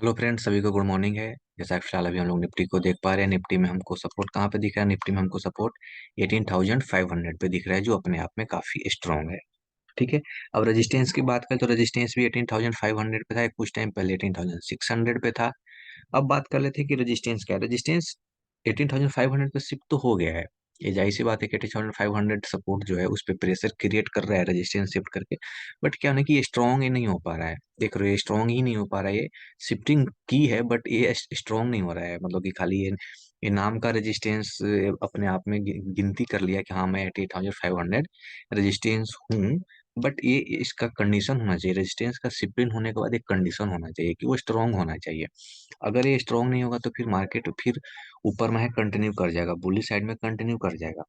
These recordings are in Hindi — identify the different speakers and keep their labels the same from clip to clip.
Speaker 1: हेलो फ्रेंड्स, सभी को गुड मॉर्निंग है। जैसा कि फिलहाल अभी हम लोग निफ्टी को देख पा रहे हैं। निफ्टी में हमको सपोर्ट कहाँ पे दिख रहा है? निफ्टी में हमको सपोर्ट 18,500 पे दिख रहा है, जो अपने आप में काफी स्ट्रांग है। ठीक है। अब रेजिस्टेंस की बात करें तो रेजिस्टेंस भी 18,500 पे था, कुछ टाइम पहले 18,600 पे था। अब बात कर लेते हैं कि रेजिस्टेंस क्या है। रेजिस्टेंस 18,500 पे शिफ्ट तो हो गया है। ये जाहिर सी बात है कि 18,500 सपोर्ट जो है उस पर प्रेशर क्रिएट कर रहा है रेजिस्टेंस शिफ्ट करके। बट क्या ना कि ये स्ट्रांग ही नहीं हो पा रहा है। देख रहे हो, ये स्ट्रांग ही नहीं हो पा रहा है। ये शिफ्टिंग की है बट ये स्ट्रांग नहीं हो रहा है। मतलब कि खाली ये नाम का रेजिस्टेंस अपने आप में गिनती कर लिया कि हाँ मैं 18,500 रेजिस्टेंस हूँ। बट ये इसका कंडीशन होना चाहिए। रेजिस्टेंस का शिफ्टिंग होने के बाद एक कंडीशन होना चाहिए कि वो स्ट्रांग होना चाहिए। अगर ये स्ट्रांग नहीं होगा तो फिर मार्केट फिर ऊपर में है कंटिन्यू कर जाएगा, बुली साइड में कंटिन्यू कर जाएगा।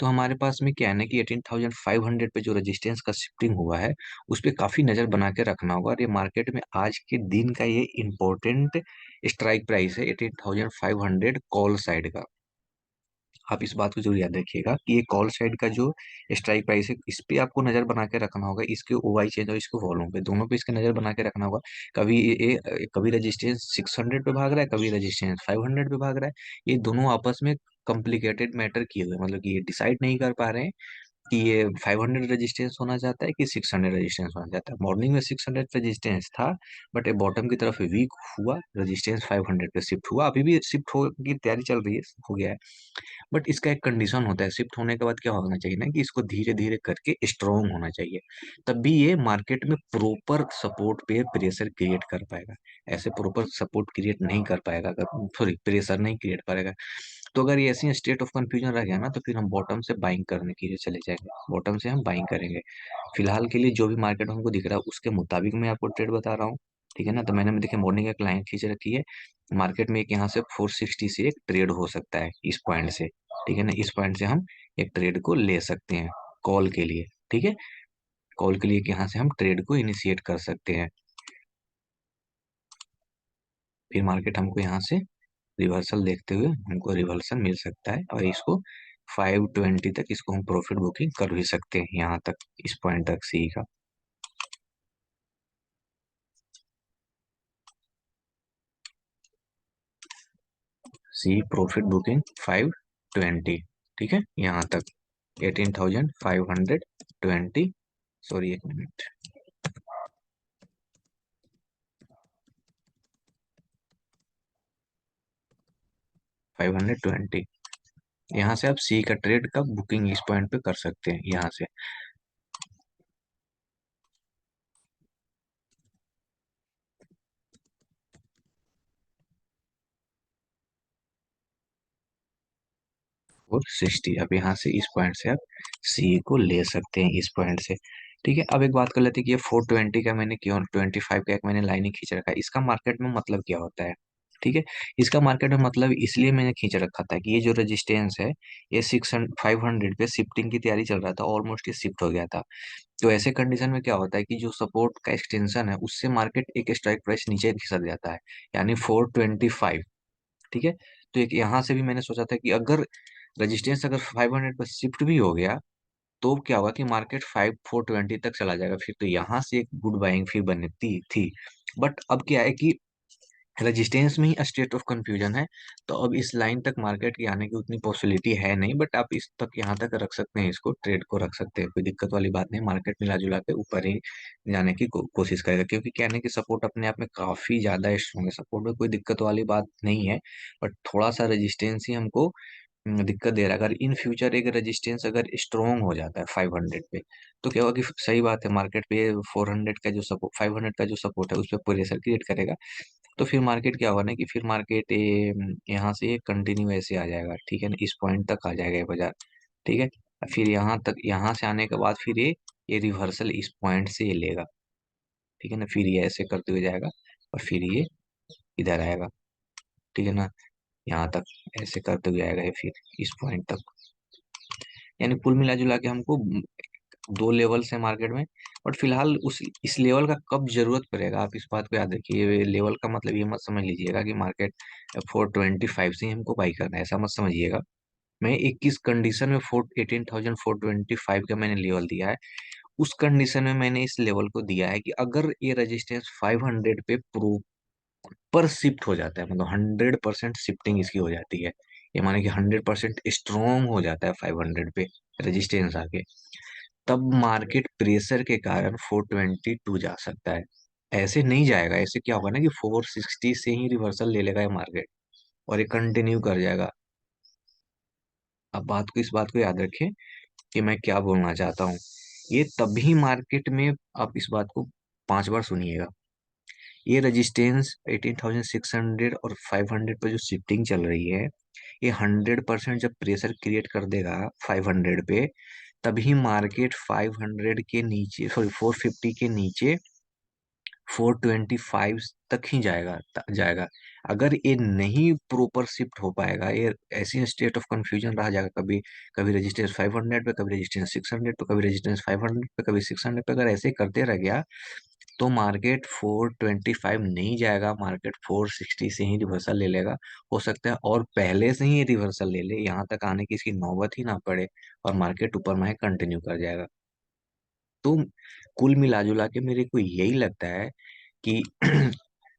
Speaker 1: तो हमारे पास में क्या है ना कि 18,500 पे जो रेजिस्टेंस का शिफ्टिंग हुआ है उस पे काफी नजर बना के रखना होगा। और ये मार्केट में आज के दिन का ये इंपॉर्टेंट स्ट्राइक प्राइस है 18,500 कॉल साइड का। आप इस बात को जरूर याद रखिएगा कि ये कॉल साइड का जो स्ट्राइक प्राइस है इस पे आपको नजर बना के रखना होगा। इसके ओवाई चेंज और इसके वॉल्यूम पे, दोनों पे इसके नजर बना के रखना होगा। कभी कभी रेजिस्टेंस 600 पे भाग रहा है, कभी रेजिस्टेंस 500 पे भाग रहा है। ये दोनों आपस में कॉम्प्लिकेटेड मैटर किए हुए हैं। मतलब कि ये डिसाइड नहीं कर पा रहे हैं कि ये 500 रेजिस्टेंस होना चाहता है कि 600 रेजिस्टेंस होना चाहता है। मॉर्निंग में 600 रेजिस्टेंस था बट ये बॉटम की तरफ वीक हुआ, रेजिस्टेंस 500 पे शिफ्ट हुआ। अभी भी शिफ्ट हो की तैयारी चल रही है, हो गया है। बट इसका एक कंडीशन होता है, शिफ्ट होने के बाद क्या होना चाहिए ना कि इसको धीरे धीरे करके स्ट्रॉन्ग होना चाहिए। तब भी ये मार्केट में प्रॉपर सपोर्ट पे प्रेशर क्रिएट कर पाएगा। ऐसे प्रॉपर सपोर्ट क्रिएट नहीं कर पाएगा, अगर सॉरी प्रेशर नहीं क्रिएट करेगा। तो अगर ये ऐसी स्टेट ऑफ कंफ्यूजन रह गया ना तो फिर हम बॉटम से बाइंग करने के लिए चले जाएंगे, बॉटम से हम बाइंग करेंगे। फिलहाल के लिए जो भी मार्केट हमको दिख रहा है उसके मुताबिक मैं आपको ट्रेड बता रहा हूँ। ठीक है ना। तो मैंने देखिए मॉर्निंग एक लाइन खींच रखी है। मार्केट में एक यहाँ से 460 से एक ट्रेड हो सकता है इस पॉइंट से। ठीक है ना। इस पॉइंट से हम एक ट्रेड को ले सकते हैं कॉल के लिए। ठीक है। कॉल के लिए कि यहाँ से हम ट्रेड को इनिशिएट कर सकते हैं। फिर मार्केट हमको यहाँ से रिवर्सल देखते हुए हमको रिवर्सल मिल सकता है और इसको 520 तक इसको हम प्रॉफिट बुकिंग कर भी सकते हैं, यहाँ तक इस पॉइंट तक सी का। सी प्रॉफिट बुकिंग 520। ठीक है, यहाँ तक 18,520। सॉरी एक मिनट, 520। यहाँ से आप सी का ट्रेड का बुकिंग इस पॉइंट पे कर सकते हैं यहाँ से। और 60 अब यहाँ से इस पॉइंट से आप सी को ले सकते हैं इस पॉइंट से। ठीक है। अब एक बात कर लेते हैं कि ये 420 का मैंने क्यों 25 का एक मैंने लाइनिंग खींच रखा है, इसका मार्केट में मतलब क्या होता है? ठीक है। इसका मार्केट में मतलब इसलिए मैंने खींच रखा था कि ये जो रेजिस्टेंस है ये 500 पे शिफ्टिंग की तैयारी चल रहा था, ऑलमोस्ट ये शिफ्ट हो गया था। तो ऐसे कंडीशन में क्या होता है कि जो सपोर्ट का एक्सटेंशन है उससे मार्केट एक स्ट्राइक प्राइस नीचे खिसक जाता है, यानी 425। ठीक है। तो एक यहाँ से भी मैंने सोचा था कि अगर रजिस्टेंस अगर 500 पर शिफ्ट भी हो गया तो क्या होगा कि मार्केट 420 तक चला जाएगा। फिर तो यहाँ से एक गुड बाइंग फिर बनती थी। बट अब क्या है कि रेजिस्टेंस में ही स्टेट ऑफ कंफ्यूजन है। तो अब इस लाइन तक मार्केट की आने की उतनी पॉसिबिलिटी है नहीं, बट आप इस तक यहाँ तक रख सकते हैं, इसको ट्रेड को रख सकते हैं, कोई दिक्कत वाली बात नहीं। मार्केट मिला जुला के ऊपर ही जाने की कोशिश करेगा, क्योंकि कहने की सपोर्ट अपने आप में काफी ज्यादा स्ट्रॉन्ग है। सपोर्ट में कोई दिक्कत वाली बात नहीं है, बट थोड़ा सा रेजिस्टेंस ही हमको दिक्कत दे रहा है। अगर इन फ्यूचर एक रेजिस्टेंस अगर स्ट्रॉन्ग हो जाता है 500 पे तो क्या होगा कि सही बात है मार्केट पे 400 का जो सपोर्ट 500 का जो सपोर्ट है उस पर प्रेशर क्रिएट करेगा। तो फिर मार्केट क्या होगा ना कि फिर मार्केट यहाँ से कंटिन्यू ऐसे आ जाएगा। ठीक है ना, इस पॉइंट तक आ जाएगा ये बाजार। ठीक है। फिर यहाँ तक, यहाँ से आने के बाद फिर ये रिवर्सल इस पॉइंट से ये लेगा। ठीक है ना, फिर ये ऐसे करते हुए जाएगा और फिर ये इधर आएगा। ठीक है ना, यहाँ तक ऐसे करते हुए आएगा ये फिर इस पॉइंट तक। यानी कुल मिला जुला के हमको दो लेवल्स है मार्केट में। बट फिलहाल उस इस लेवल का कब जरूरत पड़ेगा आप इस बात को याद रखिए। लेवल का मतलब ये मत समझ लीजिएगा कि मार्केट 425 से ही हमको बाई करना है, ऐसा मत समझिएगा। मैं 21 कंडीशन में 18,425 का मैंने लेवल दिया है। उस कंडीशन में मैंने इस लेवल को दिया है कि अगर ये रेजिस्टेंस 500 पे पर शिफ्ट हो जाता है, मतलब 100% शिफ्टिंग इसकी हो जाती है। ये माने कि 100% स्ट्रोंग हो जाता है 500 पे रेजिस्टेंस आके, तब मार्केट प्रेशर के कारण 422 जा सकता है। ऐसे नहीं जाएगा, ऐसे क्या होगा ना कि 460 से ही रिवर्सल ले लेगा ये मार्केट और ये कंटिन्यू कर जाएगा। अब इस बात को याद रखें कि मैं क्या बोलना चाहता हूँ। ये तभी मार्केट में, आप इस बात को 5 बार सुनिएगा, ये रेजिस्टेंस 18,600 और 500 पर जो शिफ्टिंग चल रही है, ये 100% जब प्रेशर क्रिएट कर देगा 500 पे, तभी मार्केट 500 के नीचे, सॉरी 450 के नीचे 425 तक ही जाएगा। अगर ये नहीं प्रॉपर शिफ्ट हो पाएगा, ये ऐसी स्टेट ऑफ कंफ्यूजन रह जाएगा, कभी कभी रेजिस्टेंस 500 पे, कभी रेजिस्टेंस 600 पे, कभी रेजिस्टेंस 500 पे, कभी 600 पे, अगर ऐसे करते रह गया तो मार्केट 425 नहीं जाएगा, मार्केट 460 से ही रिवर्सल ले लेगा। हो सकता है और पहले से ही रिवर्सल ले ले, यहाँ तक आने की इसकी नौबत ही ना पड़े और मार्केट ऊपर में कंटिन्यू कर जाएगा। तो कुल मिला जुला के मेरे को यही लगता है कि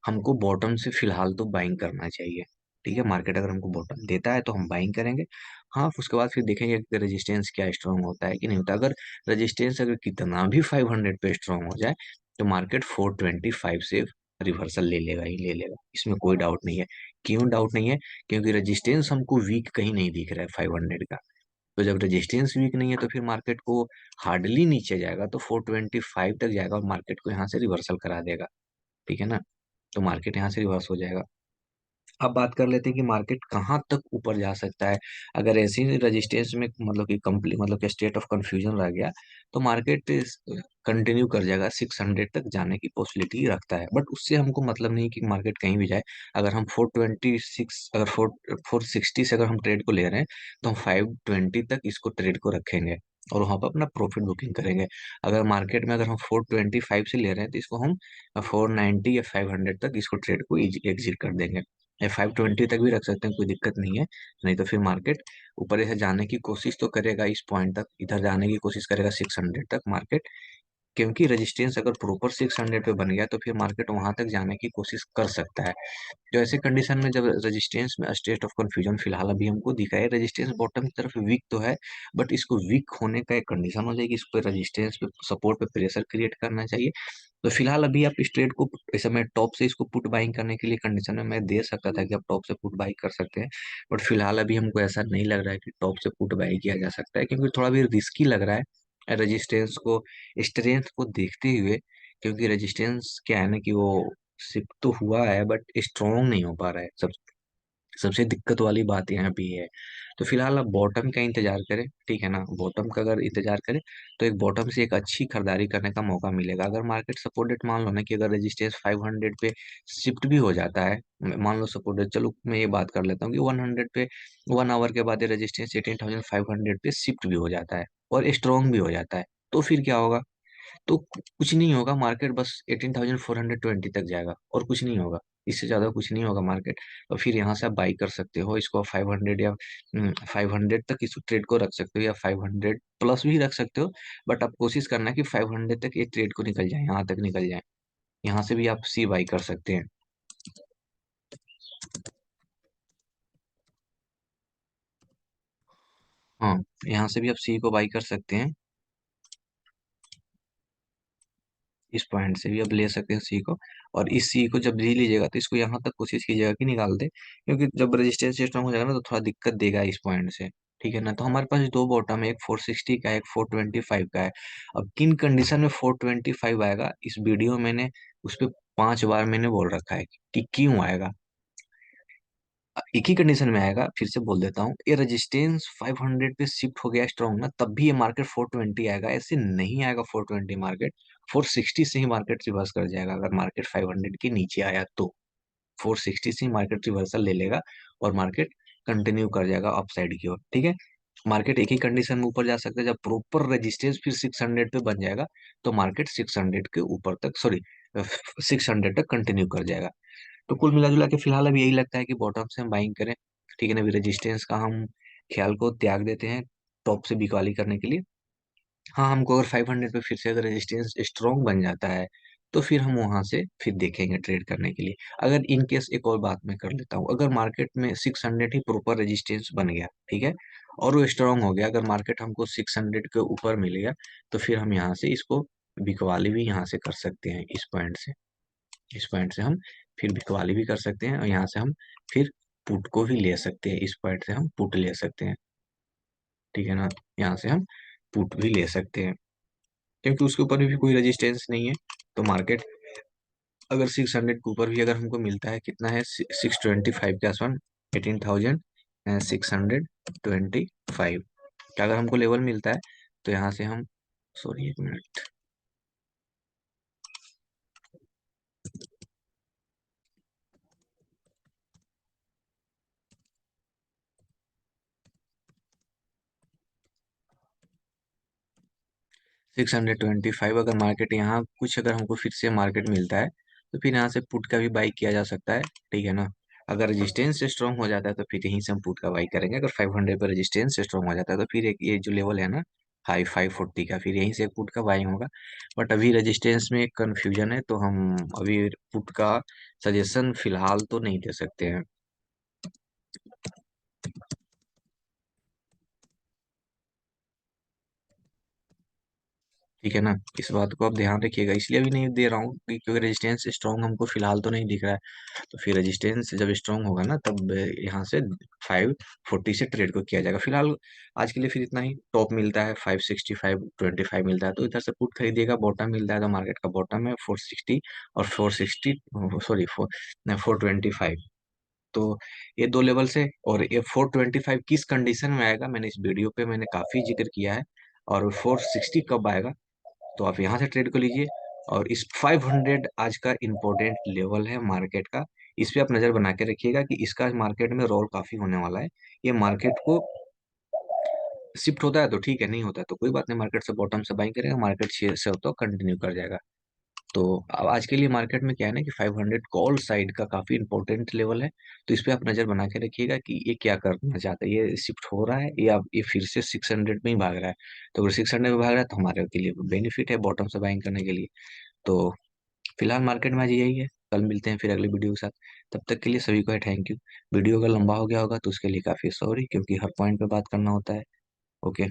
Speaker 1: हमको बॉटम से फिलहाल तो बाइंग करना चाहिए। ठीक है, मार्केट अगर हमको बॉटम देता है तो हम बाइंग करेंगे। हाँ, उसके बाद फिर देखेंगे कि रेजिस्टेंस क्या स्ट्रांग होता है कि नहीं होता। अगर रेजिस्टेंस अगर कितना भी 500 पे स्ट्रांग हो जाए तो मार्केट 425 से रिवर्सल ले लेगा ही ले लेगा, इसमें कोई डाउट नहीं है। क्यों डाउट नहीं है? क्योंकि रेजिस्टेंस हमको वीक कहीं नहीं दिख रहा है 500 का। तो जब रेजिस्टेंस वीक नहीं है तो फिर मार्केट को हार्डली नीचे जाएगा, तो 425 तक जाएगा और मार्केट को यहाँ से रिवर्सल करा देगा। ठीक है ना? तो मार्केट यहाँ से रिवर्स हो जाएगा। अब बात कर लेते हैं कि मार्केट कहाँ तक ऊपर जा सकता है। अगर ऐसी रेजिस्टेंस में मतलब कि कंप्लीट, मतलब कि स्टेट ऑफ कंफ्यूजन रह गया, तो मार्केट कंटिन्यू कर जाएगा, 600 तक जाने की पॉसिबिलिटी रखता है। बट उससे हमको मतलब नहीं कि मार्केट कहीं भी जाए। अगर हम 426, अगर 460 से अगर हम ट्रेड को ले रहे हैं, तो हम 520 तक इसको ट्रेड को रखेंगे और वहां पर अपना प्रॉफिट बुकिंग करेंगे। अगर मार्केट में अगर हम 425 से ले रहे हैं, तो इसको हम 490 या 500 तक इसको ट्रेड को एग्जिट कर देंगे, या 520 तक भी रख सकते हैं, कोई दिक्कत नहीं है। नहीं तो फिर मार्केट ऊपर ऐसे जाने की कोशिश तो करेगा, इस पॉइंट तक इधर जाने की कोशिश करेगा 600 तक मार्केट। क्योंकि रेजिस्टेंस अगर प्रॉपर 600 पे बन गया तो फिर मार्केट वहां तक जाने की कोशिश कर सकता है। तो ऐसे कंडीशन में जब रेजिस्टेंस में स्टेट ऑफ कंफ्यूजन फिलहाल अभी हमको दिखा है, रेजिस्टेंस बॉटम की तरफ वीक तो है, बट इसको वीक होने का एक कंडीशन हो जाएगी, इस पर रेजिस्टेंस पे सपोर्ट पे प्रेशर क्रिएट करना चाहिए। तो फिलहाल अभी आप इस ट्रेड को, इस समय टॉप से इसको पुट बाइंग करने के लिए कंडीशन में मैं दे सकता था कि आप टॉप से पुट बाई कर सकते हैं। बट फिलहाल अभी हमको ऐसा नहीं लग रहा है कि टॉप से पुट बाई किया जा सकता है, क्योंकि थोड़ा भी रिस्की लग रहा है रेजिस्टेंस को, स्ट्रेंथ को देखते हुए। क्योंकि रेजिस्टेंस क्या है ना कि वो शिफ्ट तो हुआ है बट स्ट्रॉन्ग नहीं हो पा रहा है, सबसे दिक्कत वाली बात यहाँ पे है। तो फिलहाल आप बॉटम का इंतजार करें, ठीक है ना? बॉटम का अगर इंतजार करें तो एक बॉटम से एक अच्छी खरीदारी करने का मौका मिलेगा। अगर मार्केट सपोर्टेड, मान लो ना कि अगर रेजिस्टेंस 500 पे शिफ्ट भी हो जाता है, मान लो सपोर्टेड, चलो मैं ये बात कर लेता हूँ कि 100 पे 1 आवर के बाद रेजिस्टेंस 18,500 पे शिफ्ट भी हो जाता है और स्ट्रॉन्ग भी हो जाता है, तो फिर क्या होगा? तो कुछ नहीं होगा, मार्केट बस 18,420 तक जाएगा और कुछ नहीं होगा, इससे ज्यादा कुछ नहीं होगा मार्केट। और फिर यहाँ से आप बाई कर सकते हो इसको 500, या 500 तक इस ट्रेड को रख सकते हो, या 500 प्लस भी रख सकते हो। बट आप कोशिश करना है कि 500 तक ये ट्रेड को निकल जाए, यहाँ तक निकल जाए। यहाँ से भी आप सी बाई कर सकते हैं। हाँ, यहाँ से भी आप सी को बाई कर सकते हैं, इस पॉइंट से भी आप ले सकते हैं सी को। और इस सी को जब भी लीजिएगा तो इसको यहाँ तक कोशिश कीजिएगा कि निकाल दे, क्योंकि जब रेजिस्टेंस सिस्टम हो जाएगा ना तो थोड़ा दिक्कत देगा इस पॉइंट से। ठीक है ना? तो हमारे पास दो बॉटम है, एक 460 का है, एक 425 का है। अब किन कंडीशन में 425 आएगा, इस वीडियो में मैंने उस पर 5 बार मैंने बोल रखा है कि क्यों आएगा। एक ही कंडीशन में आएगा, फिर से बोल देता हूँ, ये रेजिस्टेंस 500 पे शिफ्ट हो गया स्ट्रॉन्ग ना, तब भी ये मार्केट 420 आएगा, ऐसे नहीं आएगा 420 मार्केट। 460 से ही मार्केट रिवर्स कर जाएगा अगर मार्केट 500 के नीचे आया तो। 460 से ही मार्केट रिवर्सल ले लेगा और मार्केट कंटिन्यू कर जाएगा अपसाइड की ओर। ठीक है, मार्केट एक ही कंडीशन में ऊपर जा सकता है, जब प्रॉपर रेजिस्टेंस फिर 600 पे बन जाएगा तो मार्केट 600 के ऊपर तक, सॉरी 600 तक कंटिन्यू कर जाएगा। तो कुल मिला जुला के फिलहाल अभी यही लगता है कि बॉटम से हम बाइंग करें। ठीक है ना? अभी रेजिस्टेंस का हम ख्याल को त्याग देते हैं टॉप से बिकवाली करने के लिए। हाँ, हमको अगर 500 पे फिर से अगर रेजिस्टेंस स्ट्रॉन्ग बन जाता है तो फिर हम वहां से फिर देखेंगे ट्रेड करने के लिए। अगर इन केस एक और बात मैं कर लेता हूँ, अगर मार्केट में 600 ही प्रॉपर रेजिस्टेंस बन गया, ठीक है, और वो स्ट्रांग हो गया, अगर मार्केट हमको 600 के ऊपर मिल गया, तो फिर हम यहाँ से इसको बिकवाली भी यहाँ से कर सकते हैं, इस पॉइंट से हम फिर बिकवाली भी कर सकते हैं, और यहाँ से हम फिर पुट को भी ले सकते हैं, इस पॉइंट से हम पुट ले सकते हैं, ठीक है ना। यहाँ से हम पुट भी ले सकते हैं, क्योंकि उसके ऊपर भी कोई रेजिस्टेंस नहीं है। तो मार्केट अगर 600 के ऊपर भी अगर हमको मिलता है, कितना है, 625 के आसपास, 18,625 का अगर हमको लेवल मिलता है, तो यहाँ से हम, सॉरी एक मिनट, 625 अगर मार्केट यहाँ कुछ अगर हमको फिर से मार्केट मिलता है, तो फिर यहाँ से पुट का भी बाई किया जा सकता है, ठीक है ना। अगर रेजिस्टेंस स्ट्रांग हो जाता है तो फिर यहीं से हम पुट का बाई करेंगे। अगर 500 पर रेजिस्टेंस स्ट्रांग हो जाता है तो फिर एक ये जो लेवल है ना, हाई 540 का, फिर यहीं से पुट का बाइंग होगा। बट अभी रेजिस्टेंस में एक कन्फ्यूजन है, तो हम अभी पुट का सजेशन फिलहाल तो नहीं दे सकते हैं, ठीक है ना। इस बात को आप ध्यान रखिएगा, इसलिए अभी नहीं दे रहा हूँ क्योंकि रेजिस्टेंस स्ट्रांग हमको फिलहाल तो नहीं दिख रहा है। तो फिर रेजिस्टेंस जब स्ट्रांग होगा ना, तब यहाँ से 540 से ट्रेड को किया जाएगा। फिलहाल आज के लिए फिर इतना ही। टॉप मिलता है 565.25 मिलता है, तो इधर से पुट खरीदिएगा। बॉटम मिलता है, तो मार्केट का बॉटम है 460 और 460, सॉरी 425। तो ये दो लेवल से, और ये 425 किस कंडीशन में आएगा, मैंने इस वीडियो पे मैंने काफी जिक्र किया है। और 460 कब आएगा, तो आप यहाँ से ट्रेड कर लीजिए। और इस 500 आज का इम्पोर्टेंट लेवल है मार्केट का, इस पे आप नजर बना के रखिएगा कि इसका मार्केट में रोल काफी होने वाला है। ये मार्केट को शिफ्ट होता है तो ठीक है, नहीं होता है तो कोई बात नहीं, मार्केट से बॉटम से बाइंग करेगा, मार्केट शेयर से होता कंटिन्यू कर जाएगा। तो अब आज के लिए मार्केट में क्या है ना, कि 500 कॉल साइड का काफी इंपॉर्टेंट लेवल है। तो इस पे आप नजर बना के रखिएगा कि ये क्या करना चाहता है, ये शिफ्ट हो रहा है या ये फिर से 600 में ही भाग रहा है। तो अगर 600 में भाग रहा है तो हमारे के लिए बेनिफिट है बॉटम से बाइंग करने के लिए। तो फिलहाल मार्केट में आज यही है, कल मिलते हैं फिर अगले वीडियो के साथ। तब तक के लिए सभी को है थैंक यू। वीडियो अगर लंबा हो गया होगा तो उसके लिए काफी सॉरी, क्योंकि हर पॉइंट पे बात करना होता है। ओके।